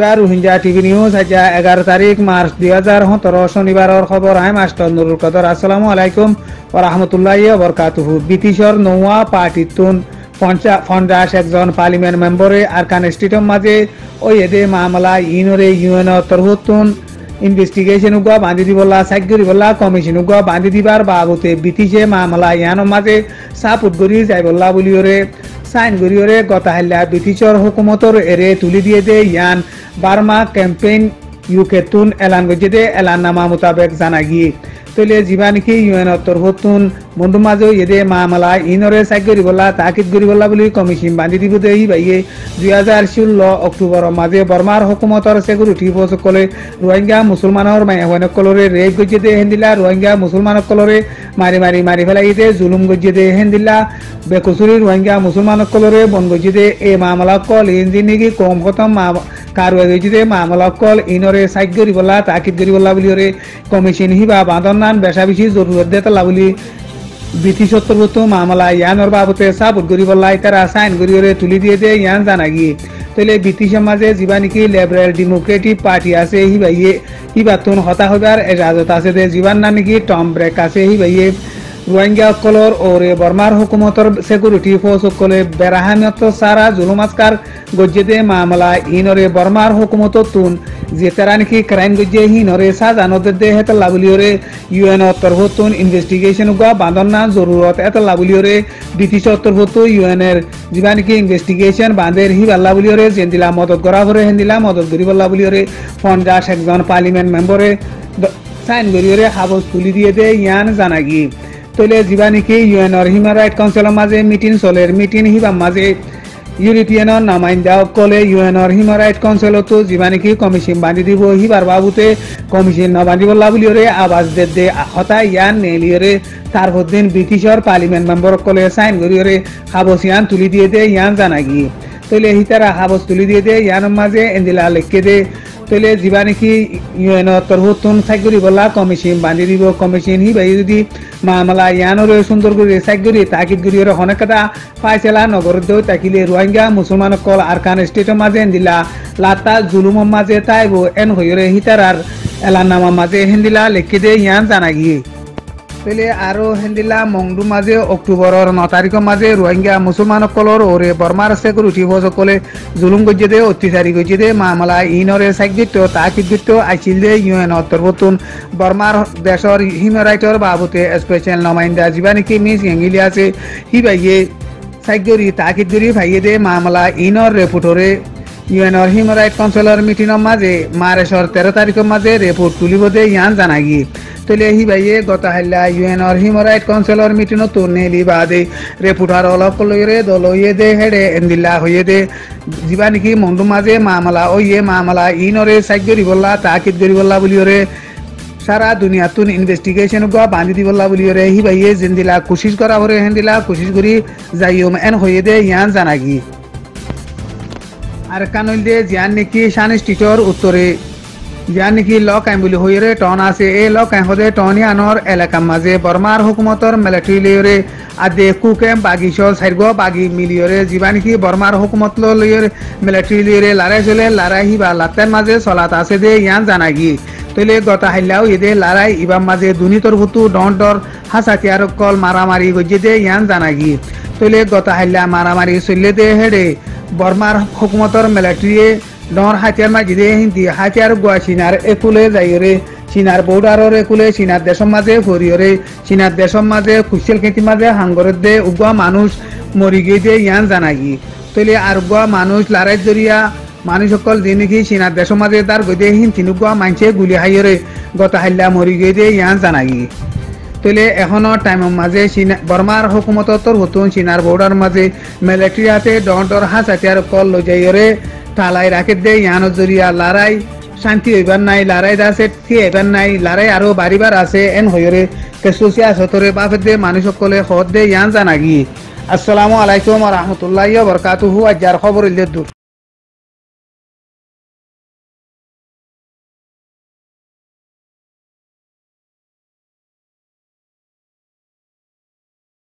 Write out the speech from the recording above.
ইবার Rohingya TV news আজ 11 তারিখ March 2017 শনিবারের খবর। আমি মাস্টার নুরুল কদর। আসসালামু আলাইকুম ওয়া রাহমাতুল্লাহি ওয়া বারাকাতুহু। ব্রিটিশর নওয়া পার্টিতুন 50 একজন পার্লিমেন্ট মেম্বরে আরকান স্টেটের মাঝে ওই এদে মামলা ইনরে ইউএন তরফতুন ইনভেস্টিগেশন উগা বাঁধি দিবলা সাইগরি বলা কমিশন উগা বাঁধি দিবার বাবতে ব্রিটিশে মামলা ইয়ানোর মাঝে সাপোর্ট করি যাই বললা বলিওরে সাইন করিওরে গতাহাল্লা ব্রিটিশর হুকুমতর এরে তুলি দিয়ে দে ইয়ান বার্মা ক্যাম্পেইন ইউকে তুন এলান গজে দে এলান নামা মোতাবেক জানা গিয়ে তলে জীবানিকি ইউএন তরফতুন বন্ধু মাঝে এদে মামলা ইনরে সাইগরি বলা তাকিদ করি বলা বলি কমিশন বাঁধি দিব দে ভাইয়ে 2016 অক্টোবর মাঝে বর্মার হুকুমতর সিকিউরিটি ফোর্স কলে রোহিঙ্গা মুসলমানের মায়াহন কলরে রেপ গজে দে হেন্দিলা রোহিঙ্গা মুসলমান কলরে মারি ফেলাই দে জুলুম গজে দে হেন্দিলা বেকসুরি রোহিঙ্গা মুসলমান কলরে বন গজে দে এ মামলা কল ইঞ্জিনিকি কম খতম কারওয়াই গজে দে মামলা কল ইনরে সাইগরি বলা তাকিদ করি বলা বলি কমিশন হিবা বাঁধন নান বেশা বেশি জরুরত দে তালা বলি ব্রিটিশ তরফত মামলা ইয়ানোর বাবতে সাপোর্ট করি বললাই তারা সাইন করি তুলি দিয়ে দে ইয়ান জানা গিয়ে তাহলে ব্রিটিশের মাঝে যা নাকি লিবারেল ডেমোক্রেটিক পার্টি আছে হিবাতুন হতা হবার এজাজত আছে দে জীবান না নাকি টম ব্রেক আছে হিবাইয়ে রোহিঙ্গা কলর ওরে বর্মার হুকুমতর সিকিউরিটি ফোর্স কলে বেরাহামত সারা জুলুমাস্কার গজ্জে দে মামলা ইনরে বর্মার হুকুমত তুন যে তারা নাকি ক্রাইম গজ্জে হিনরে সাজানত দে হেত লাগুলিওরে ইউএন তরফতুন ইনভেস্টিগেশন গা বাঁধন না জরুরত এত লাগুলিওরে ব্রিটিশ তরফত ইউএন এর যা নাকি ইনভেস্টিগেশন বাঁধের হি বাল্লা বলিওরে জেন্দিলা মদত করা করে হেন্দিলা মদত করি বল্লা বলিওরে 50 একজন পার্লিমেন্ট মেম্বরে সাইন করিওরে হাবস তুলি দিয়ে দে ইয়ান জানা গিয়ে তলে যা নাকি ইউএনর হিউম্যান রাইট কাউন্সিলের মাঝে মিটিং চলের মিটিং হিবার মাঝে ইউরোপিয়ানের নামাইন্দা কলে ইউএনর হিউম্যান রাইট কাউন্সিলতো যা নাকি কমিশন বাঁধি দিব হিবার বাবুতে কমিশন নবান্ধি বল্লা বলিওরে আবাস দে হতা ইয়ান নেলিওরে তার দিন ব্রিটিশর পার্লিমেন্ট মেম্বর কলে সাইন করিওরে হাবস ইয়ান তুলি দিয়ে দে ইয়ান জানা গিয়ে তলে হিতারা হাবস তুলি দিয়ে দে ইয়ানোর মাঝে এন্দিলা লেখকে দে তলে যা নাকি ইউএন তরফতুন সাইগরি বলা কমিশন বাঁধি দিব কমিশন হি ভাই যদি মামলা ইয়ানোর সুন্দর করে সাইগরি তাকিদ করিওর অনেক কথা ফাইসলা নগর দেও তাকিলে রোহিঙ্গা মুসলমান কল আরকান স্টেটের মাঝে দিলা লাতা জুলুমের মাঝে তাইব এন হইরে হিতারার এলানামা মাঝে হেন্দিলা লেখি দে ইয়ান জানা গিয়ে তাহলে আরো হেন্দিলা মংডু মাঝে অক্টোবরের 9 তারিখের মাঝে রোহিঙ্গা মুসলমান কলর ওরে বর্মার সিকিউরিটি ফোর্স কলে জুলুম গজ্জে দে অত্যাচারী গজ্জে দে মামলা ইনরে সাইগিত তাকিদ আইছিল দে ইউএন তরফতুন বর্মার দেশর হিউম্যান রাইটর বাবতে স্পেশাল নমাইন্দা যা নাকি মিস এঙ্গিলি আছে হি ভাইয়ে সাইগরি তাকিদ করি ভাইয়ে দে মামলা ইনর রিপোর্টরে ইউএনর হিউম্যান রাইট কাউন্সিলর মিটিংয়ের মাঝে মার্চের 13 তারিখের মাঝে রিপোর্ট তুলিব দে ইয়ান জানা গিয়ে তলে হি ভাইয়ে গতাহাল্লা ইউএনর হিউম্যান রাইট কাউন্সিলর মিটিংও তো নেলি বাদে রিপোর্টার অলপ লইরে দলইয়ে দে হেডে এন্দিল্লা হইয়ে দে যা নাকি মন্ডু মাঝে মামলা ওইয়ে মামলা ইনরে সাইগরি বললা তাকিদ করি বললা বলিওরে সারা দুনিয়াতুন ইনভেস্টিগেশন গা বাঁধি দি বললা বলিওরে হি ভাইয়ে জিন্দিলা কোশিশ করা হরে হেন্দিলা কোশিশ করি যাইও এন হইয়ে দে ইয়ান জানা গিয়ে আর কানুল দে যান নাকি শান স্ট্রিটর উত্তরে যা নাকি লক আইন বলি হইরে টন আছে এই লক আইন হদে টনি আনর এলাকার মাঝে বর্মার হুকুমতর মিলিটারি লইরে আদে কুকেম বাগিশল সাইরগো বাগি মিলিয়রে যা নাকি বর্মার হুকুমত লইরে মিলিটারি লইরে লড়াই চলে লড়াই হিবা লাতের মাঝে চলাত আছে দে ইয়ান জানা গিয়ে তলে গতা হাইলাও এদে লড়াই ইবার মাঝে দুনিতর ভুতু ডর হাসাতিয়ার কল মারামারি গজে দে ইয়ান জানা গিয়ে তলে গতা হাইলা মারামারি চললে দে হেডে বর্মার হুকুমতর মিলিটারিয়ে ডর হাতিয়ার মাঝে দে হিন্দি হাতিয়ার গোয়া চিনার একুলে যাইরে চীনার বর্ডারের একুলে চীনার দেশের মাঝে ভরিয়রে চীনার দেশের মাঝে কুশল খেতি মাঝে হাঙ্গরের দে উগুয়া মানুষ মরি গিয়ে দে ইয়ান জানা গিয়ে তলে আর উগুয়া মানুষ লড়াই জড়িয়া মানুষ সকল যে নাকি চীনার দেশের মাঝে তার গদে হিন তিনুগুয়া মানছে গুলি হাইরে গতা হাইলা মরি গিয়ে দে ইয়ান জানা গিয়ে তলে এখনো টাইমের মাঝে বর্মার হুকুমতর হতুন চীনার বর্ডার মাঝে মিলিটারি হাতে ডর হাসাতিয়ার কল লো যাইরে টালাই রাখে দে ইয়ানোর জরিয়া লড়াই শান্তি হইবার নাই লড়াই দাসে হইবার নাই লড়াই আরো বাড়িবার আছে এন হইরে কেসুসিয়া সতরে বাপে দে মানুষ সকলে হদ দে ইয়ান জানা গিয়ে। আসসালামু আলাইকুম ওয়া রাহমাতুল্লাহি ওয়া বারাকাতুহু। আজকের খবর ইলে দূর।